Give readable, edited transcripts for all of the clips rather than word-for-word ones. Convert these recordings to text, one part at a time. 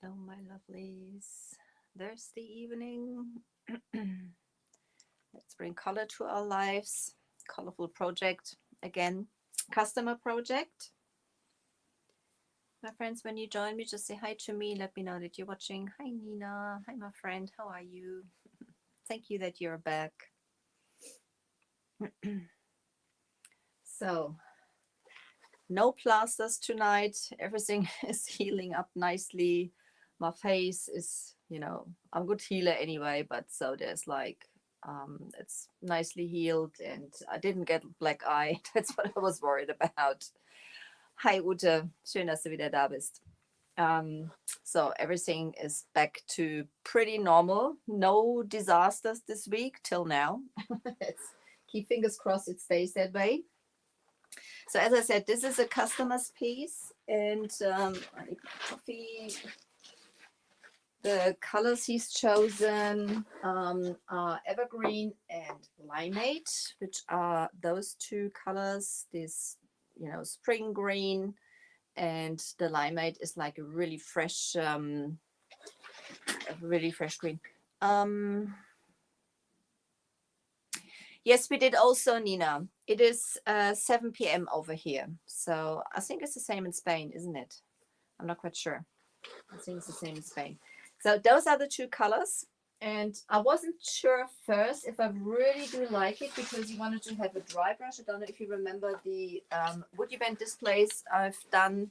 Oh, my lovelies, there's the evening. Let's bring color to our lives. Colorful project again, customer project. My friends, when you join me, just say hi to me. Let me know that you're watching. Hi, Nina. Hi, my friend. How are you? Thank you that you're back. So, no plasters tonight. Everything is healing up nicely. My face is, I'm a good healer anyway, but so there's like, it's nicely healed and I didn't get black eye. That's what I was worried about. Hi Ute, schön, dass du wieder da bist. So everything is back to pretty normal. No disasters this week till now. Let's keep fingers crossed it stays that way. So as I said, this is a customer's piece, and I need coffee. The colors he's chosen are evergreen and limeade, which are those two colors. This, spring green, and the limeade is like a really fresh green. Yes, we did also, Nina. It is 7 p.m. over here. So I think it's the same in Spain, isn't it? I'm not quite sure. I think it's the same in Spain. So those are the two colors. And I wasn't sure first if I really do like it because you wanted to have a dry brush. I don't know if you remember the wood event displays I've done.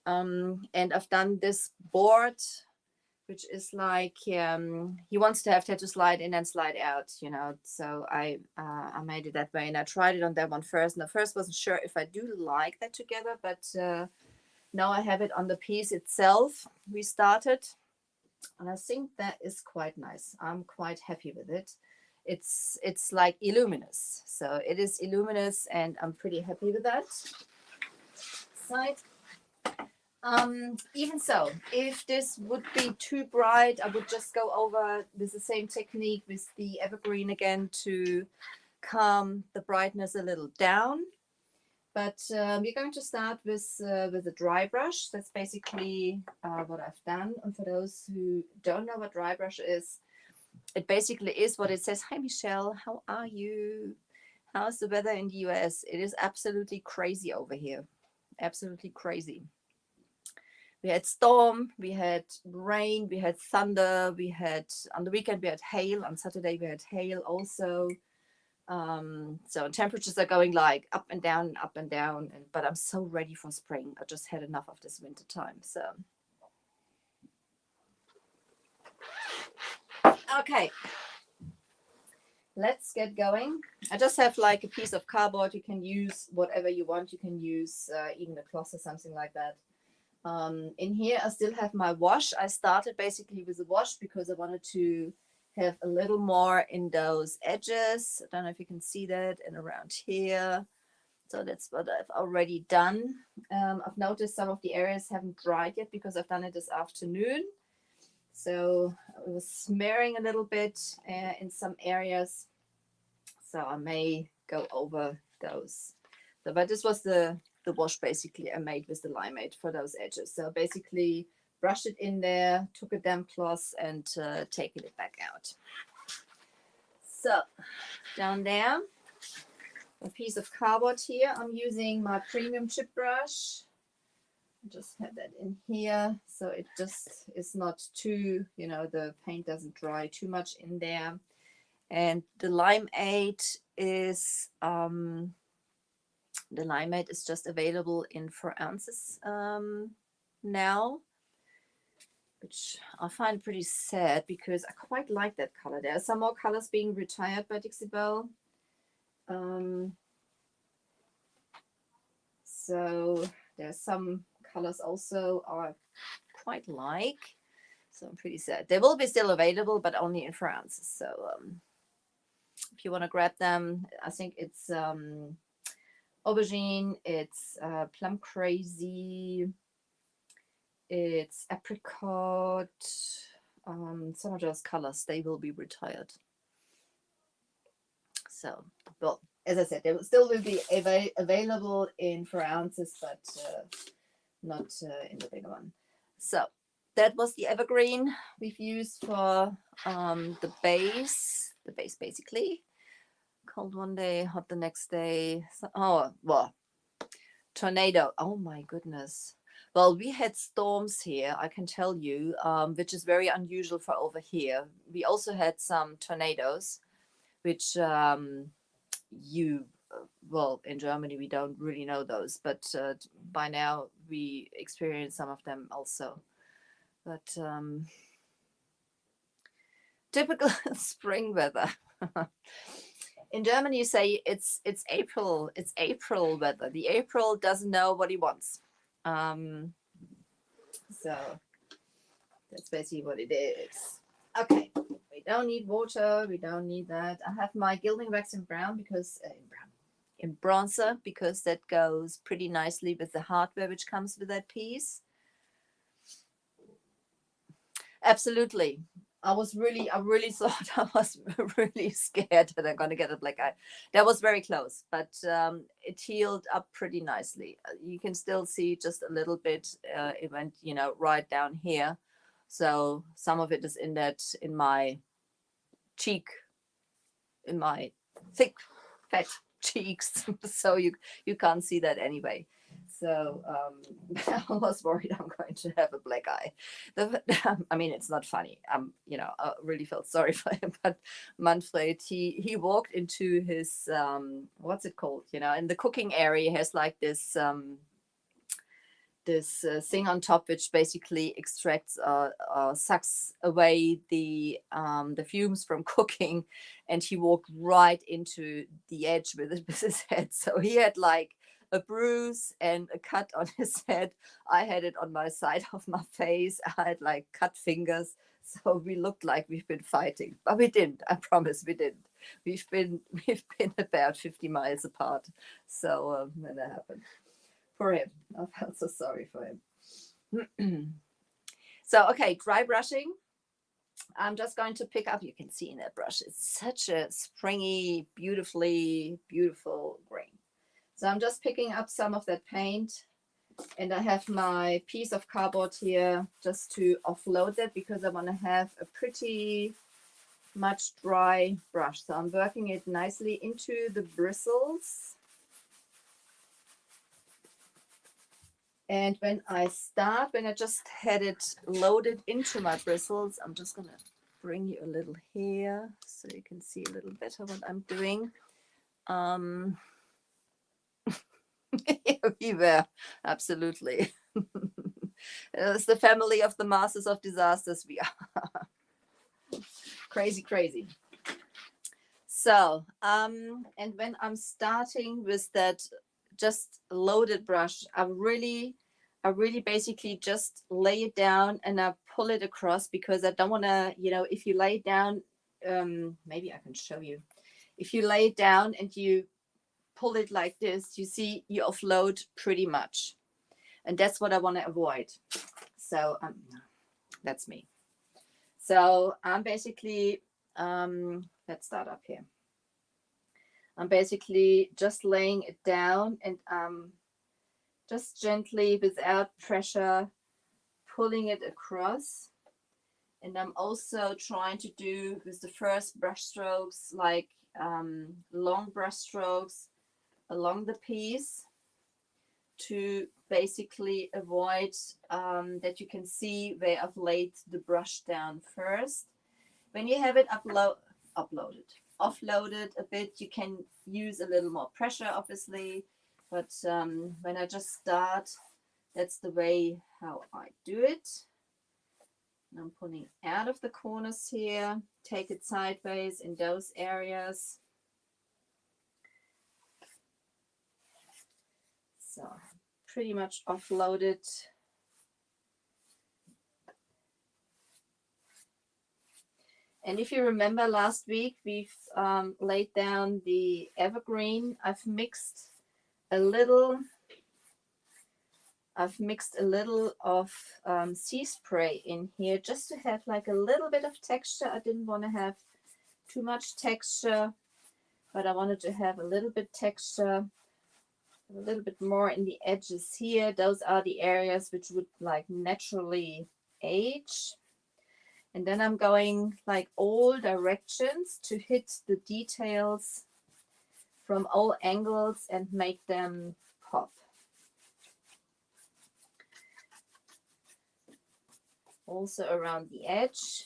And I've done this board, which is like he wants to have tattoo slide in and slide out, So I made it that way, and I tried it on that one first. And I first wasn't sure if I do like that together, but now I have it on the piece itself. We started, and I think that is quite nice. I'm quite happy with it. It's like illuminous, so it is illuminous, and I'm pretty happy with that. Side. Even so, if this would be too bright, I would just go over with the same technique with the evergreen again to calm the brightness a little down. But we're going to start with a dry brush. That's basically what I've done. And for those who don't know what dry brush is, it basically is what it says. Hi, Michelle. How are you? How's the weather in the US? It is absolutely crazy over here. Absolutely crazy. We had storm, we had rain, we had thunder, we had on the weekend we had hail. On Saturday we had hail also. So temperatures are going like up and down, but I'm so ready for spring. I just had enough of this winter time. So okay, let's get going. I just have like a piece of cardboard. You can use whatever you want. You can use even a cloth or something like that. In here I still have my wash. I started basically with a wash because I wanted to have a little more in those edges. I don't know if you can see that, and around here. So that's what I've already done. I've noticed some of the areas haven't dried yet because I've done it this afternoon. So it was smearing a little bit in some areas. So I may go over those. So, but this was the wash basically I made with the limeade for those edges. So basically brushed it in there, took a damp cloth and taken it back out. So down there, a piece of cardboard here. I'm using my premium chip brush. Just have that in here so it just is not too, the paint doesn't dry too much in there. And the limeade is just available in 4 ounces now, which I find pretty sad because I quite like that color. There are some more colors being retired by Dixie Belle. So there's some colors also I quite like. So I'm pretty sad. They will be still available, but only in 4 ounces. So if you want to grab them, I think it's aubergine, it's plum crazy, it's apricot. Some of those colors, they will be retired. So, well, as I said, they will still be available in 4 ounces, but not in the bigger one. So that was the evergreen we've used for the base basically. Cold one day, hot the next day. Oh, well, tornado. Oh my goodness. Well, we had storms here, I can tell you, which is very unusual for over here. We also had some tornadoes, which well, in Germany, we don't really know those, but by now we experience some of them also. But typical spring weather. In Germany, you say it's April. It's April weather. The April doesn't know what he wants. So that's basically what it is. Okay, we don't need water. We don't need that. I have my gilding wax in brown because in bronzer because that goes pretty nicely with the hardware which comes with that piece. Absolutely. I really thought I was really scared that I'm going to get a black eye. That was very close, but it healed up pretty nicely. You can still see just a little bit. It went, right down here. So some of it is in my cheek, in my thick, fat cheeks. So you can't see that anyway. So I was worried I'm going to have a black eye. I mean, it's not funny. I really felt sorry for him. But Manfred, he walked into his what's it called? In the cooking area, he has like this thing on top, which basically extracts sucks away the fumes from cooking, and he walked right into the edge with his head. So he had like a bruise and a cut on his head. I had it on my side of my face. I had like cut fingers. So we looked like we've been fighting, but we didn't. I promise we didn't. We've been about 50 miles apart. So when that happened, for him, I felt so sorry for him. So okay, dry brushing. I'm just going to pick up. You can see in that brush, it's such a springy, beautiful grain. So I'm just picking up some of that paint, and I have my piece of cardboard here just to offload that because I want to have a pretty much dry brush. So I'm working it nicely into the bristles. And when I just had it loaded into my bristles, I'm just going to bring you a little here so you can see a little better what I'm doing. We were, absolutely. It's the family of the masters of disasters we are. Crazy. So, and when I'm starting with that just loaded brush, I really basically just lay it down and I pull it across because I don't want to, if you lay it down, maybe I can show you. If you lay it down and you pull it like this, you see you offload pretty much. And that's what I want to avoid. So that's me. So I'm basically, let's start up here. I'm basically just laying it down and just gently, without pressure, pulling it across. And I'm also trying to do with the first brush strokes, like long brush strokes along the piece to basically avoid that you can see where I've laid the brush down first. When you have it offloaded a bit, you can use a little more pressure, obviously. But when I just start, that's the way how I do it. And I'm pulling out of the corners here, take it sideways in those areas. So pretty much offloaded. And if you remember last week, we've laid down the evergreen. I've mixed a little of sea spray in here just to have like a little bit of texture. I didn't want to have too much texture, but I wanted to have a little bit texture, a little bit more in the edges here. Those are the areas which would like naturally edge. And then I'm going like all directions to hit the details from all angles and make them pop. Also around the edge.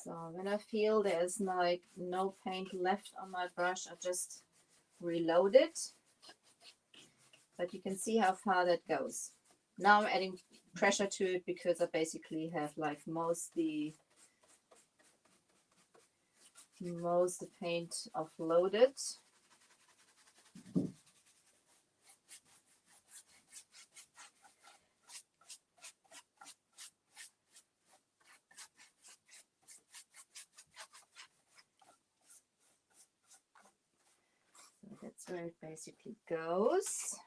So when I feel there's like no paint left on my brush, I just reload it. But you can see how far that goes. Now I'm adding pressure to it because I basically have like most the paint offloaded. So that's where it basically goes.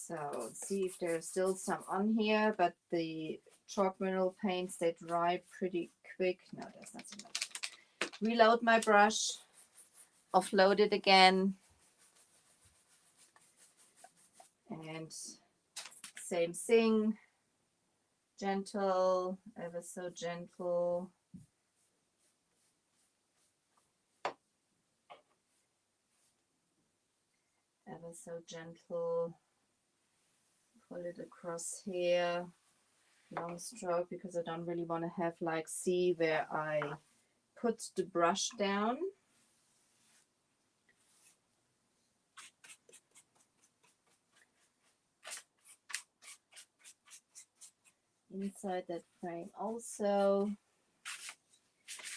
So see if there's still some on here, but the chalk mineral paints, they dry pretty quick. No, there's not so much. Reload my brush, offload it again, and same thing, gentle, ever so gentle. Ever so gentle. Pull it across here. Long stroke because I don't really want to have like, see where I put the brush down. Inside that frame also.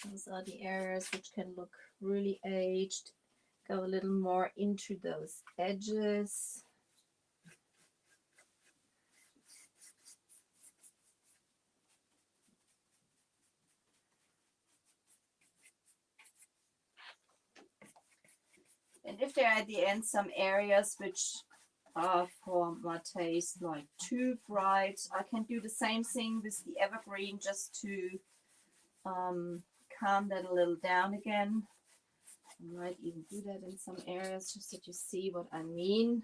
Those are the areas which can look really aged. Go a little more into those edges. And if there are at the end some areas which are for my taste like too bright, I can do the same thing with the evergreen just to calm that a little down again. I might even do that in some areas just that you see what I mean.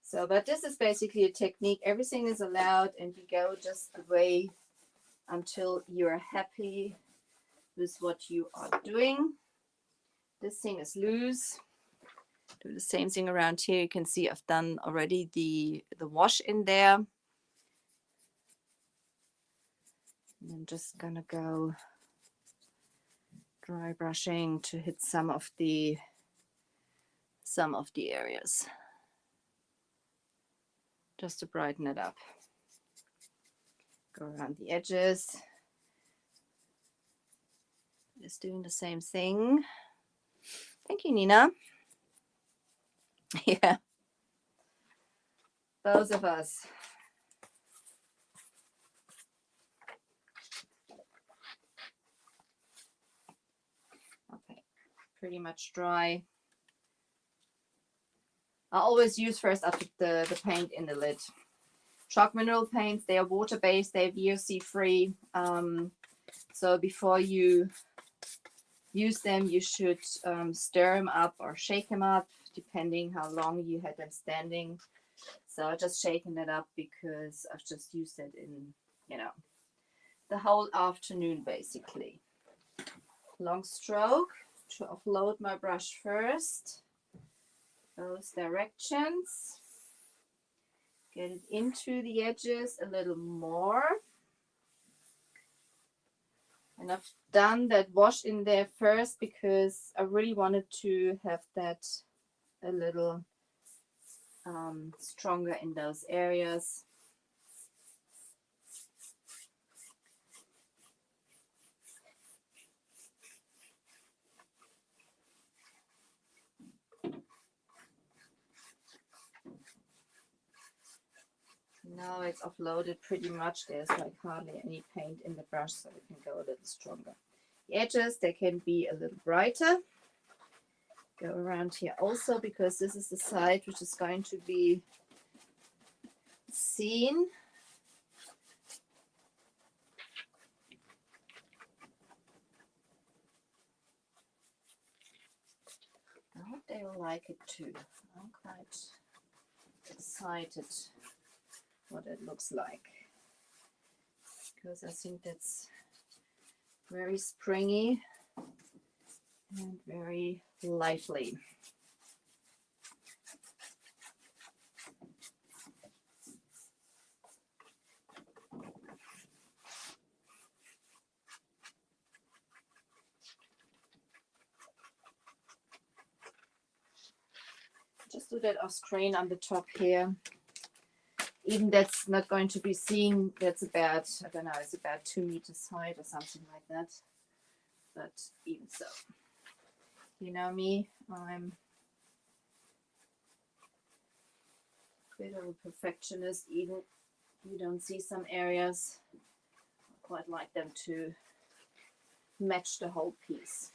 So, but this is basically a technique. Everything is allowed and you go just the way until you're happy with what you are doing. This thing is loose. Do the same thing around here. You can see I've done already the wash in there. And I'm just gonna go dry brushing to hit some of the areas. Just to brighten it up. Go around the edges. Just doing the same thing. Thank you, Nina. Yeah. Those of us. Okay, pretty much dry. I always use first up the paint in the lid. Chalk mineral paints, they are water-based, they're VOC-free. So before you use them, you should stir them up or shake them up, depending how long you had them standing. So I'm just shaking it up because I've just used it in, you know, the whole afternoon, basically. Long stroke to offload my brush first. Those directions. Get it into the edges a little more. And I've done that wash in there first because I really wanted to have that a little stronger in those areas. Now it's offloaded pretty much. There's like hardly any paint in the brush, so we can go a little stronger. The edges, they can be a little brighter. Go around here also, because this is the side which is going to be seen. I hope they will like it too. I'm quite excited what it looks like, because I think that's very springy and very lively. Just do that off screen on the top here. Even that's not going to be seen. That's about, I don't know, it's about 2 meters high or something like that. But even so, you know me, I'm a bit of a perfectionist. Even you don't see some areas, I quite like them to match the whole piece.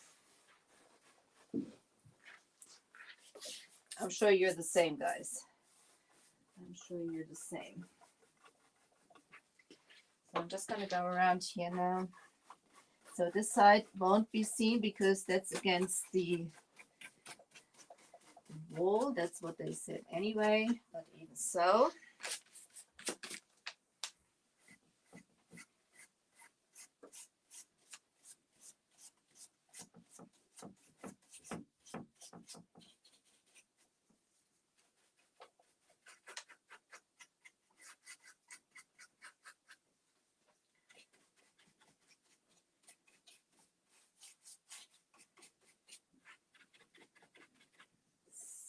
I'm sure you're the same, guys. I'm sure you're the same. So I'm just going to go around here now. So this side won't be seen because that's against the wall. That's what they said anyway, but even so.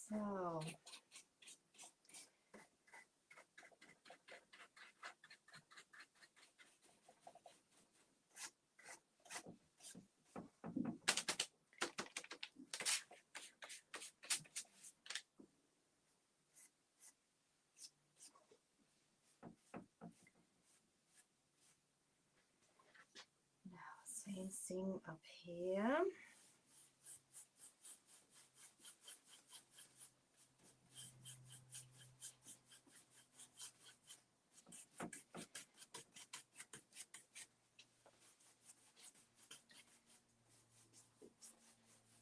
So same thing up here.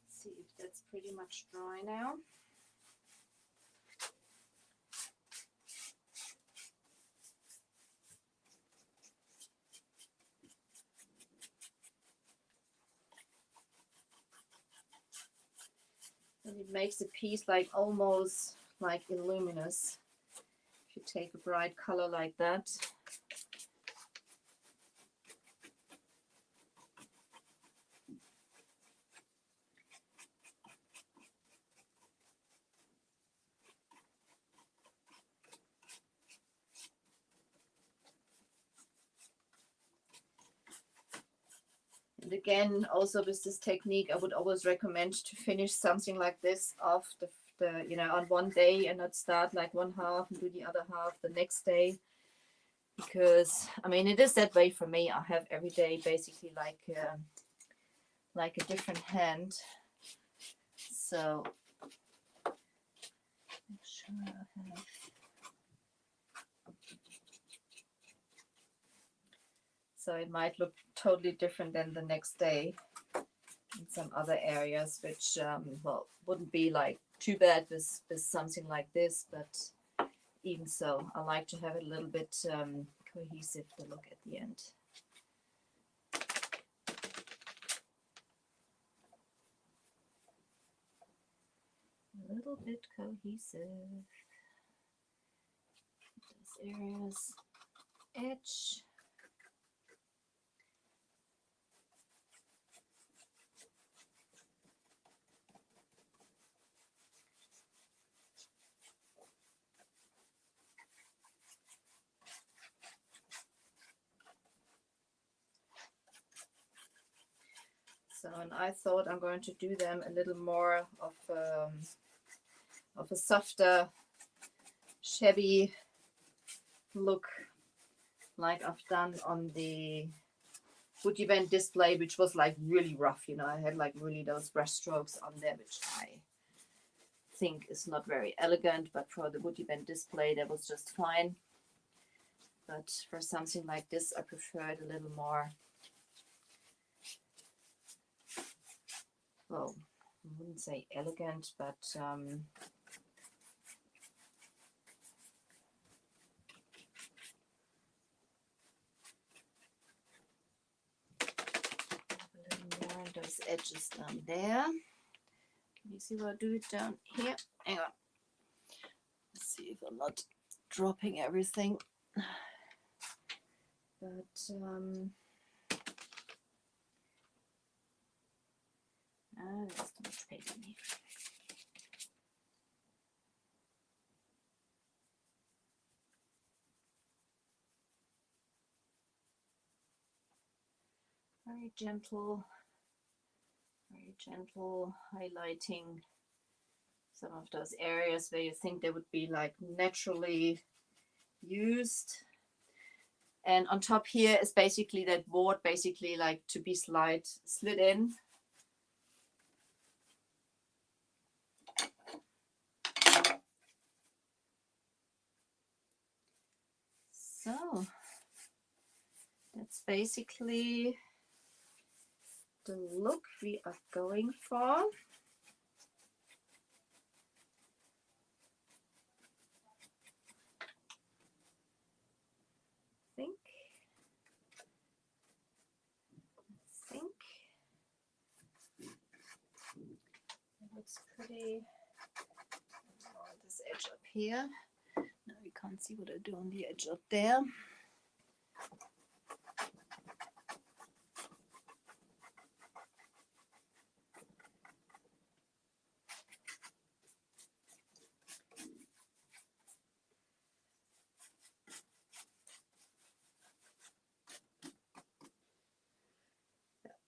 See if that's pretty much dry now. And it makes the piece like almost like luminous. If you take a bright color like that. And again, also with this technique, I would always recommend to finish something like this off the you know, on one day and not start like one half and do the other half the next day. Because I mean, it is that way for me. I have every day basically like a different hand. So make sure I have. So it might look totally different than the next day in some other areas, which, well, wouldn't be like too bad with something like this, but even so, I like to have it a little bit cohesive to look at the end. A little bit cohesive. This area's edge. So, and I thought I'm going to do them a little more of a softer, shabby look like I've done on the wood event display, which was like really rough, you know. I had like really those brush strokes on there, which I think is not very elegant, but for the wood event display that was just fine. But for something like this, I prefer it a little more, well, I wouldn't say elegant, but a little more on those edges down there. Can you see what I do it down here? Hang on. Let's see if I'm not dropping everything. But there's too much paper in here. Very gentle highlighting some of those areas where you think they would be like naturally used. And on top here is basically that board, basically like to be slid in. So that's basically the look we are going for. I think it looks pretty. Oh, this edge up here. Now you can't see what I do on the edge up there.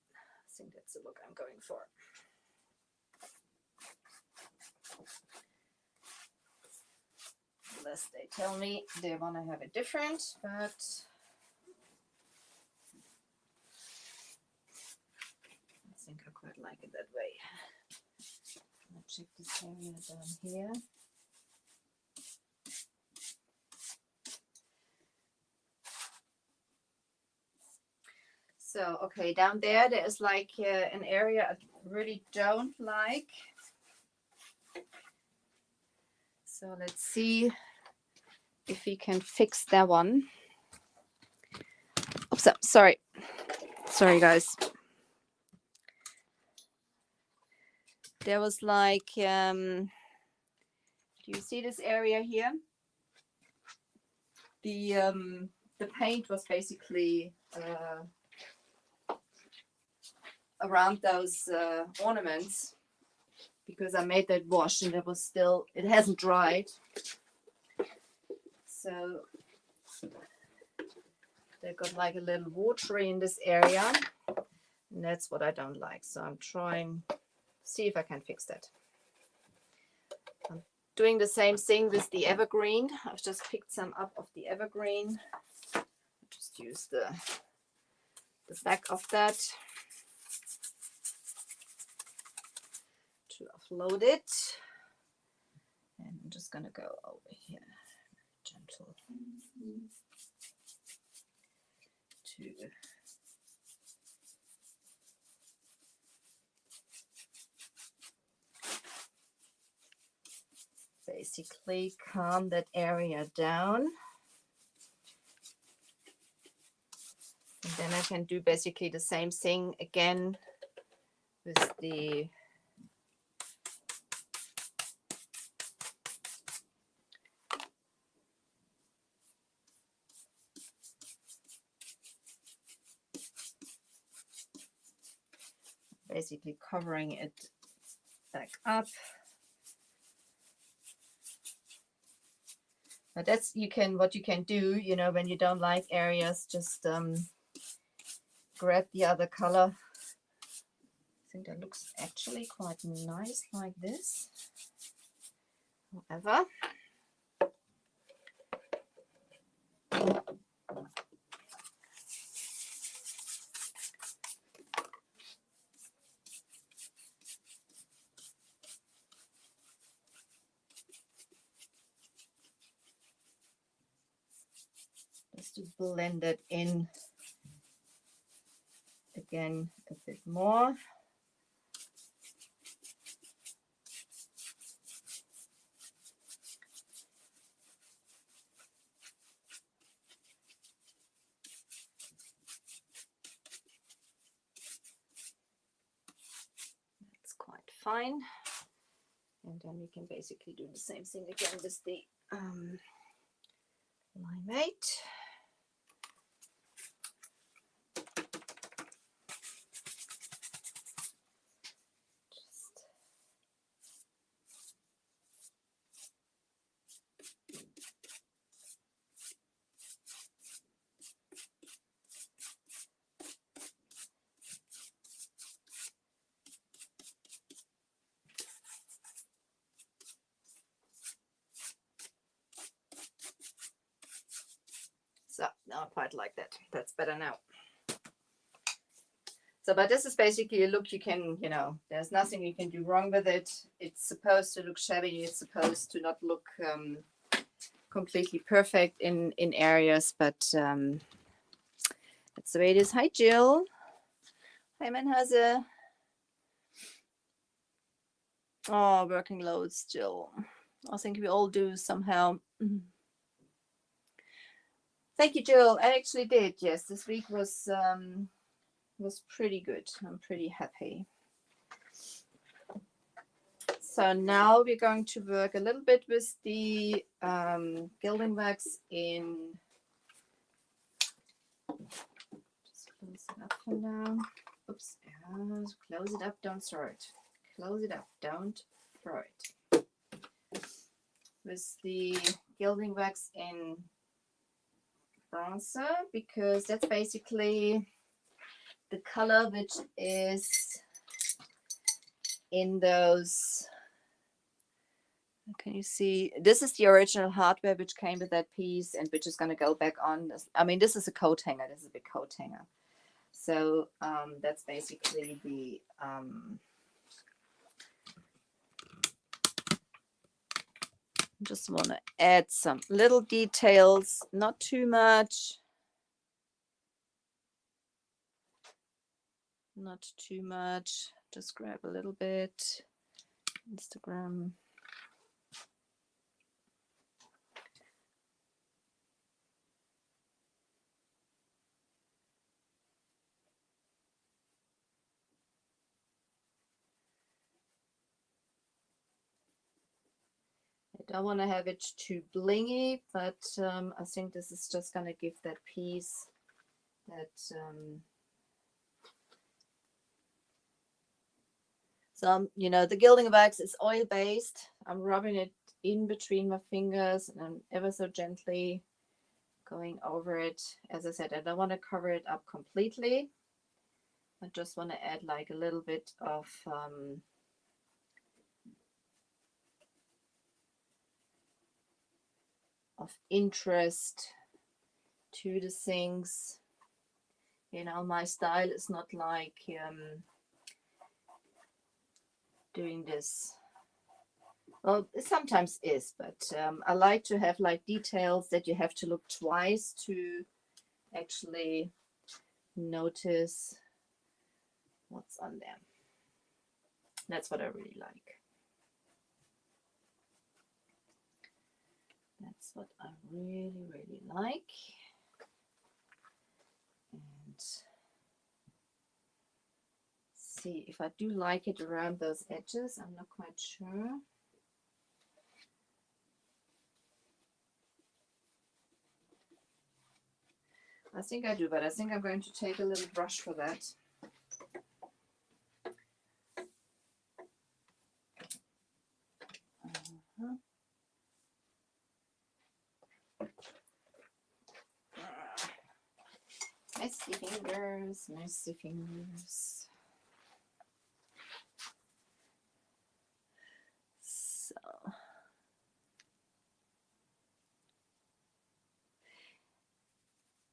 I think that's the look I'm going for. Unless they tell me they want to have it different, but I think I quite like it that way. I'll check this area down here. So, okay, down there is like an area I really don't like. So let's see if we can fix that one. Oops, sorry. Sorry, guys. There was like, do you see this area here? The paint was basically around those ornaments, because I made that wash and it was still, it hasn't dried. So they got like a little watery in this area, and that's what I don't like. So I'm trying to see if I can fix that. I'm doing the same thing with the evergreen. I've just picked some up of the evergreen. Just use the back of that to offload it. And I'm just gonna go over here, gentle, to basically calm that area down. And then I can do basically the same thing again with the basically covering it back up. But that's what you can do, you know, when you don't like areas, just grab the other color. I think that looks actually quite nice like this. However, just to blend it in again a bit more. That's quite fine. And then we can basically do the same thing again with the limeade. So now I quite like that. That's better now. So, but this is basically a look you can, you know, there's nothing you can do wrong with it. It's supposed to look shabby. It's supposed to not look completely perfect in areas, but that's the way it is. Hi, Jill. Hi, Manhase. Oh, working loads, Jill. I think we all do somehow. Thank you, Jill. I actually did. Yes, this week was pretty good. I'm pretty happy. So now we're going to work a little bit with the gilding wax in. Just close it up for now. Oops. Close it up. Don't throw it. Close it up. Don't throw it. With the gilding wax in bronzer, because that's basically the color which is in those. Can you see? This is the original hardware which came with that piece and which is going to go back on. I mean, this is a coat hanger. This is a big coat hanger. So that's basically the just want to add some little details, not too much. Not too much. Just grab a little bit. Instagram. I don't want to have it too blingy, but I think this is just going to give that piece that so you know, the gilding wax is oil based. I'm rubbing it in between my fingers and I'm ever so gently going over it. As I said, I don't want to cover it up completely. I just want to add like a little bit of interest to the things. You know, my style is not like doing this. Well, it sometimes is, but I like to have like details that you have to look twice to actually notice what's on them. That's what I really like. That's what I really, really like. And see if I do like it around those edges. I'm not quite sure. I think I do, but I think I'm going to take a little brush for that. Messy fingers, messy fingers. So.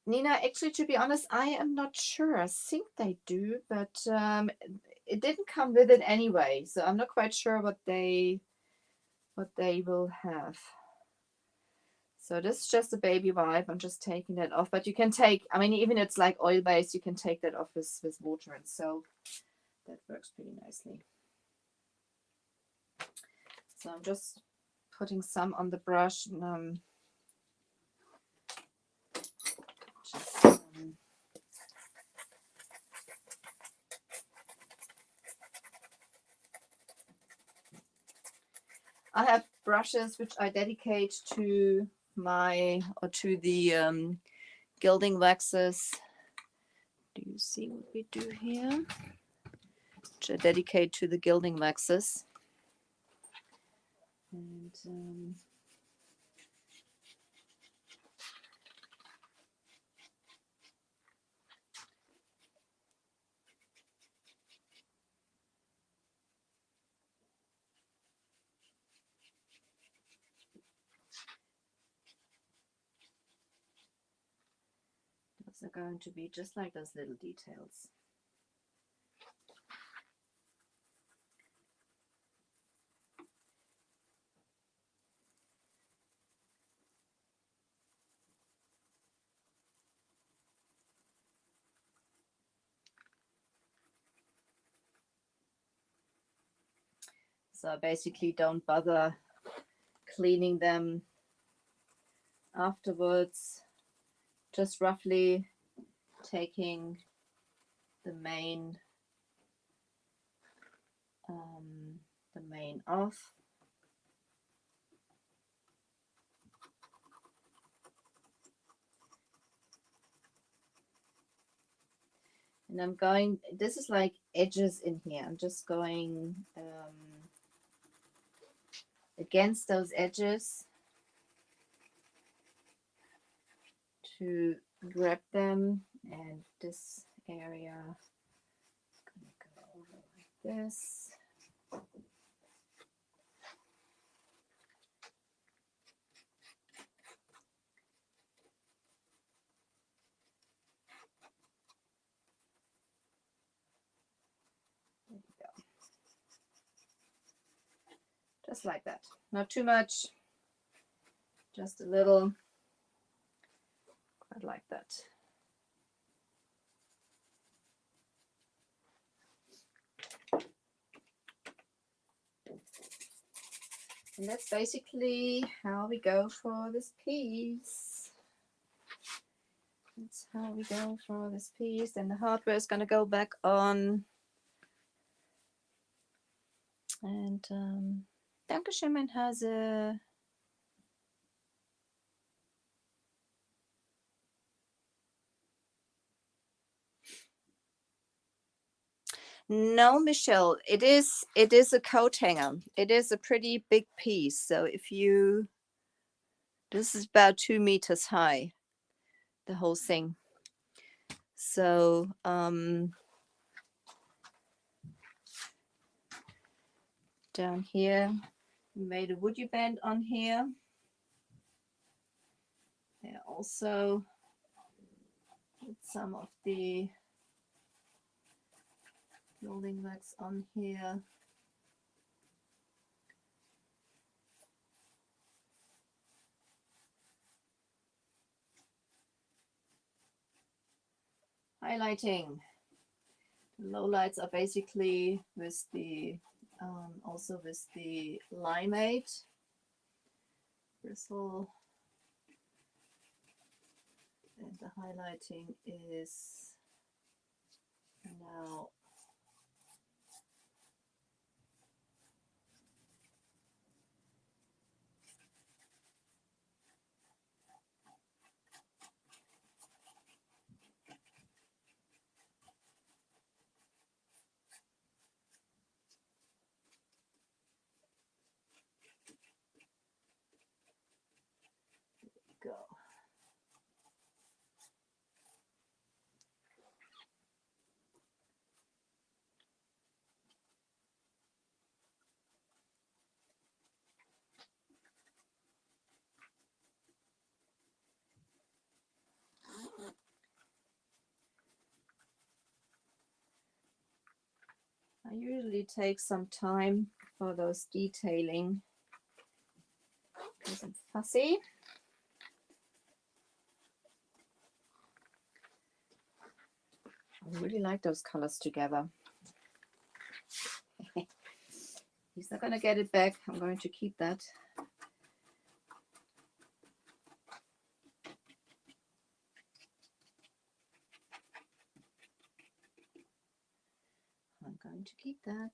Nina, actually, to be honest, I am not sure. I think they do, but it didn't come with it anyway. So I'm not quite sure what they will have. So this is just a baby wipe. I'm just taking that off. But you can take, I mean, even it's like oil-based, you can take that off with water and soap. That works pretty nicely. So I'm just putting some on the brush. And, I have brushes which I dedicate to the gilding waxes. Do you see what we do here? Which I dedicate to the gilding waxes. And those are going to be just like those little details. So I basically don't bother cleaning them afterwards, just roughly taking the main off. And I'm going, this is like edges in here. I'm just going against those edges to grab them, and this area is going to go over like this. There we go. Just like that. Not too much, just a little, quite like that. And that's basically how we go for this piece. That's how we go for this piece. And the hardware is going to go back on. And Dankeschön, mein Hase. No, Michelle, it is a coat hanger. It is a pretty big piece. So if you, this is about 2 meters high, the whole thing. So down here, we made a woody band on here. There also put some of the gilding wax on here. Highlighting. The low lights are basically with the also with the limeade bristle, and the highlighting is now go. I usually take some time for those detailing because I'm fussy. I really like those colors together. He's not going to get it back. I'm going to keep that. I'm going to keep that.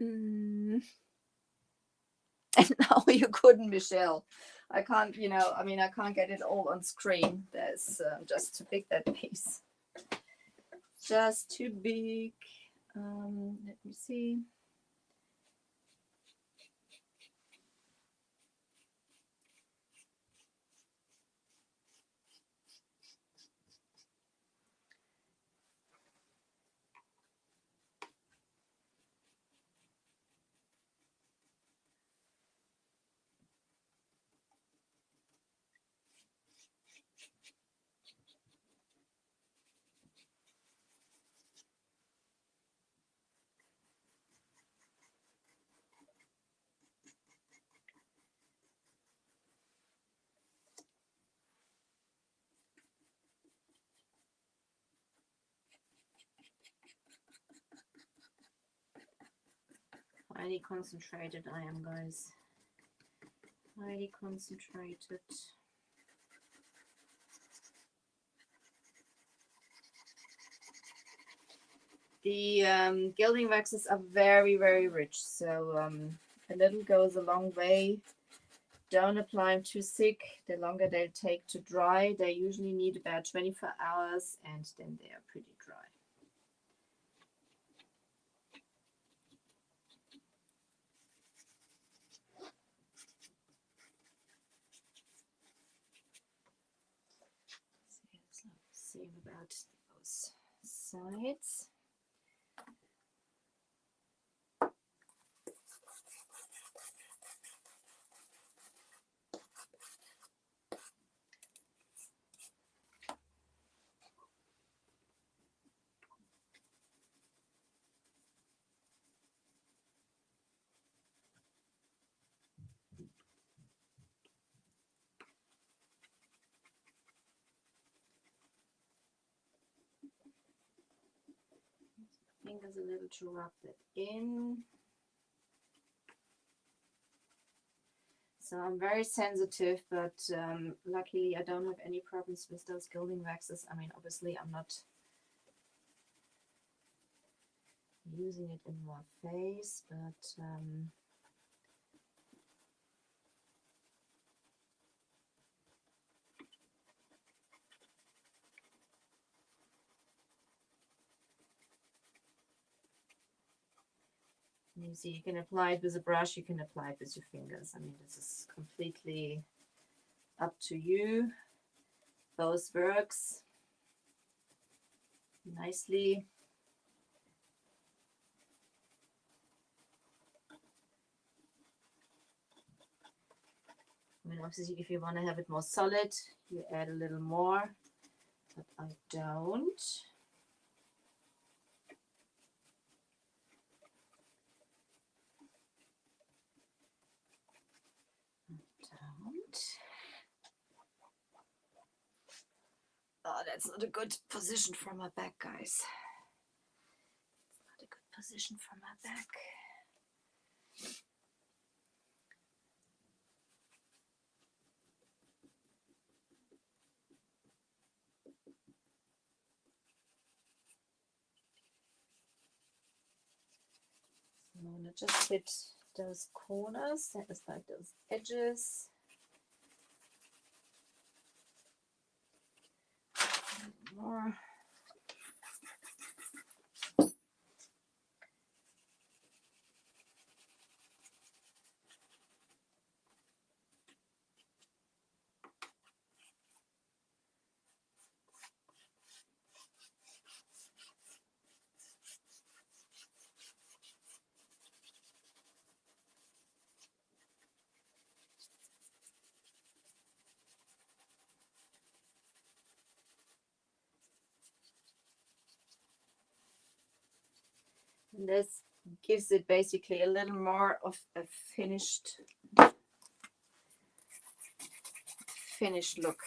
And now you couldn't, Michelle. I can't, you know, I mean, I can't get it all on screen. There's just too big, that piece. Just too big. Let me see. Highly concentrated I am, guys. Highly concentrated. The gilding waxes are very, very rich, so a little goes a long way. Don't apply them too thick. The longer they'll take to dry, they usually need about 24 hours, and then they are pretty dry. Same about those sides. Fingers a little to rub that in. So I'm very sensitive, but luckily I don't have any problems with those gilding waxes. I mean, obviously I'm not using it in my face, but you see, you can apply it with a brush, you can apply it with your fingers. I mean, this is completely up to you. Both works nicely. I mean, obviously, if you want to have it more solid, you add a little more, but I don't. Oh, that's not a good position for my back, guys. Not a good position for my back. So I'm gonna just hit those corners, that is like those edges. More. And there's gives it basically a little more of a finished look.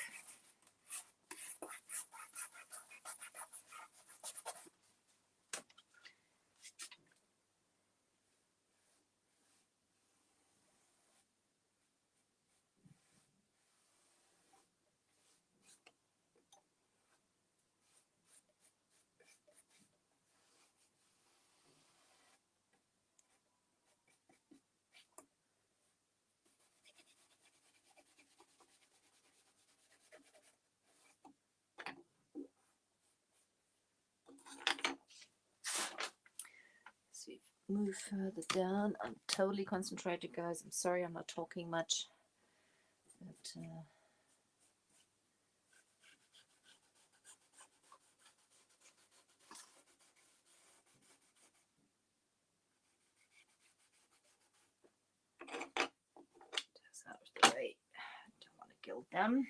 So move further down. I'm totally concentrated, guys. I'm sorry I'm not talking much, but that's out of the way. I don't want to gild them.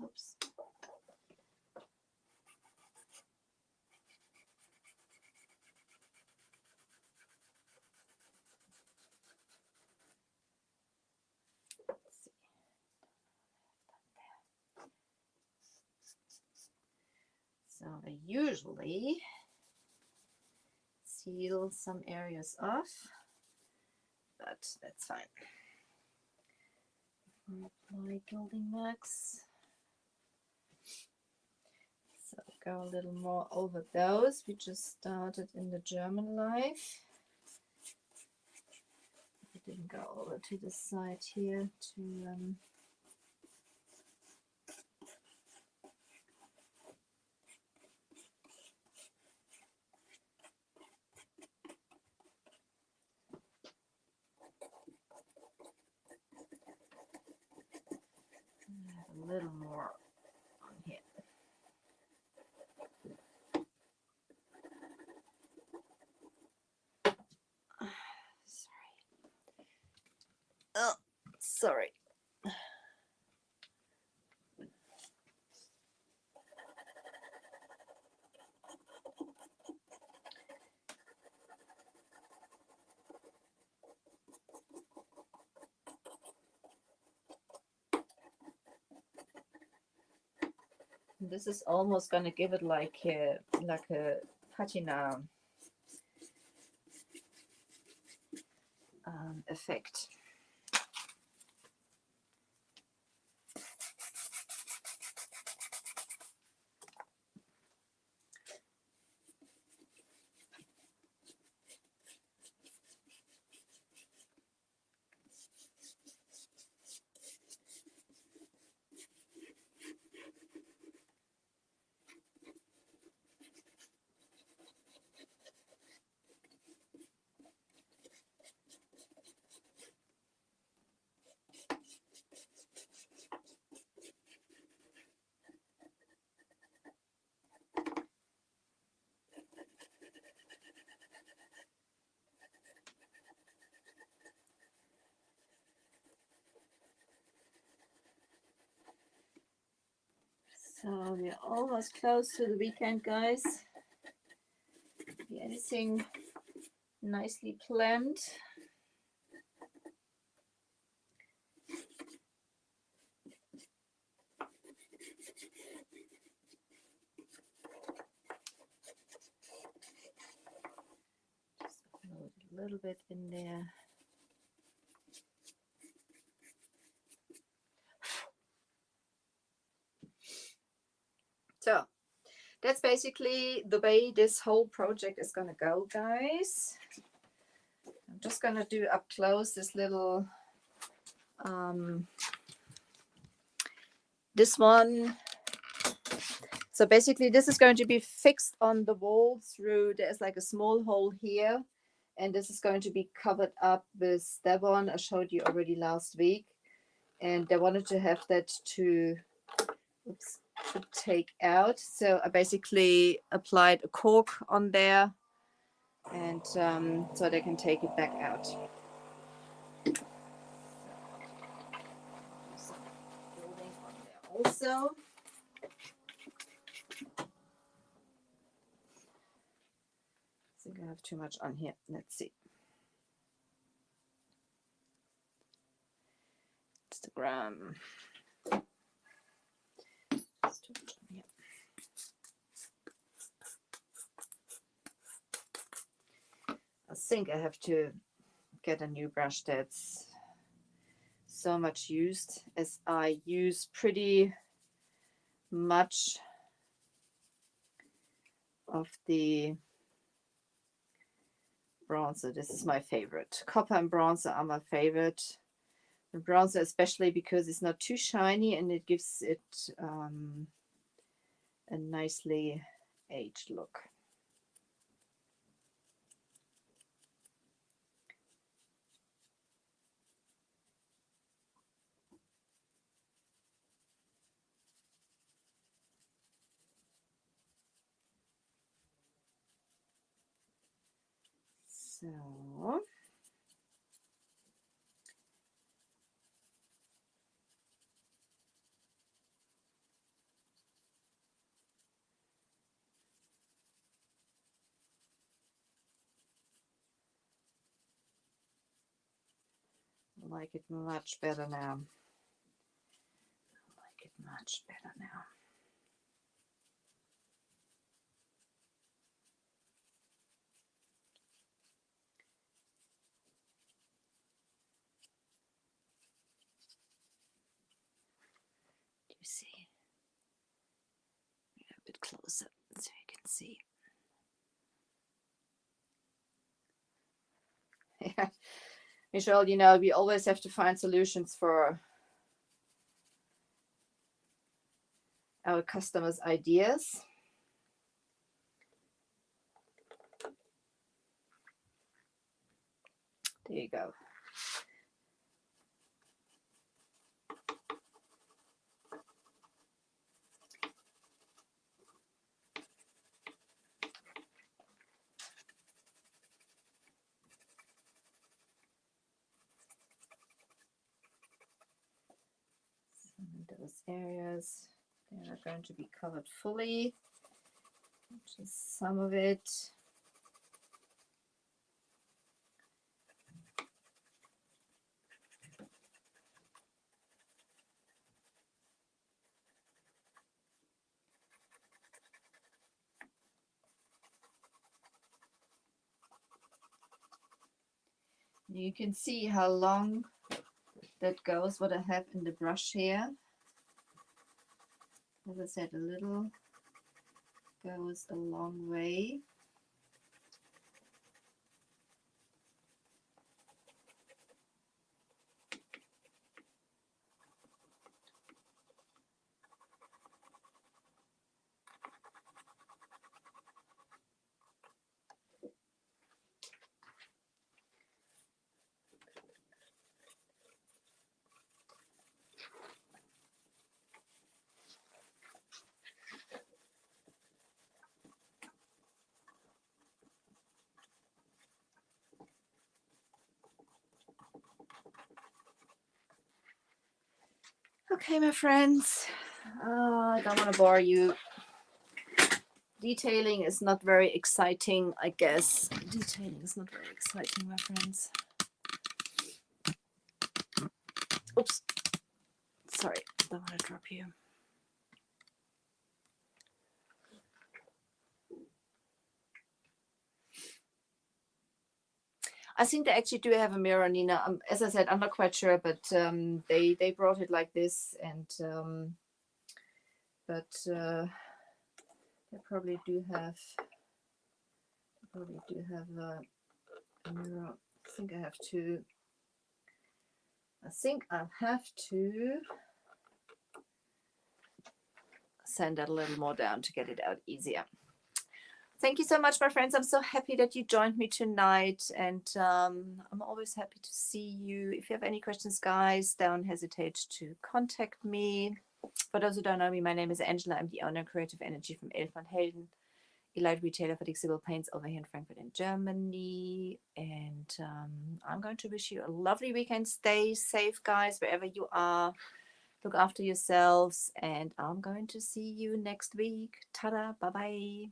Oops. So I usually seal some areas off, but that's fine. Apply gilding wax. So go a little more over those. We just started in the German life. We didn't go over to the side here to a little more on here. Sorry. Oh, sorry. This is almost going to give it like a patina effect. So we're almost close to the weekend, guys. Anything nicely planned? Just upload a little bit in there. So that's basically the way this whole project is going to go, guys. I'm just going to do up close this little this one. So basically this is going to be fixed on the wall through, there's like a small hole here, and this is going to be covered up with Devon. I showed you already last week, and I wanted to have that to take out. So I basically applied a cork on there, and so they can take it back out. Some gilding on there also. I think I have too much on here. Let's see. Instagram. It's too much on here. I think I have to get a new brush that's so much used, as I use pretty much of the bronzer. This is my favorite. Copper and bronzer are my favorite. The bronzer especially because it's not too shiny and it gives it a nicely aged look. So I like it much better now. I like it much better now. Do you see? A bit closer so you can see. Yeah. Michelle, you know, we always have to find solutions for our customers' ideas. There you go. Those areas, they are going to be covered fully. Just some of it. You can see how long that goes, what I have in the brush here. As I said, a little goes a long way. Okay, my friends, I don't want to bore you. Detailing is not very exciting, I guess. Detailing is not very exciting, my friends. Oops. Sorry, don't want to drop you. I think they actually do have a mirror, Nina. As I said, I'm not quite sure, but they brought it like this, and they probably do have a mirror. I think I'll have to sand that a little more down to get it out easier. Thank you so much, my friends. I'm so happy that you joined me tonight, and I'm always happy to see you. If you have any questions, guys, don't hesitate to contact me. For those who don't know me, my name is Angela. I'm the owner of Creative Energy from Elf van Helden. elite retailer for flexible paints over here in Frankfurt in Germany. And I'm going to wish you a lovely weekend. Stay safe, guys, wherever you are. Look after yourselves, and I'm going to see you next week. Ta-da, bye-bye.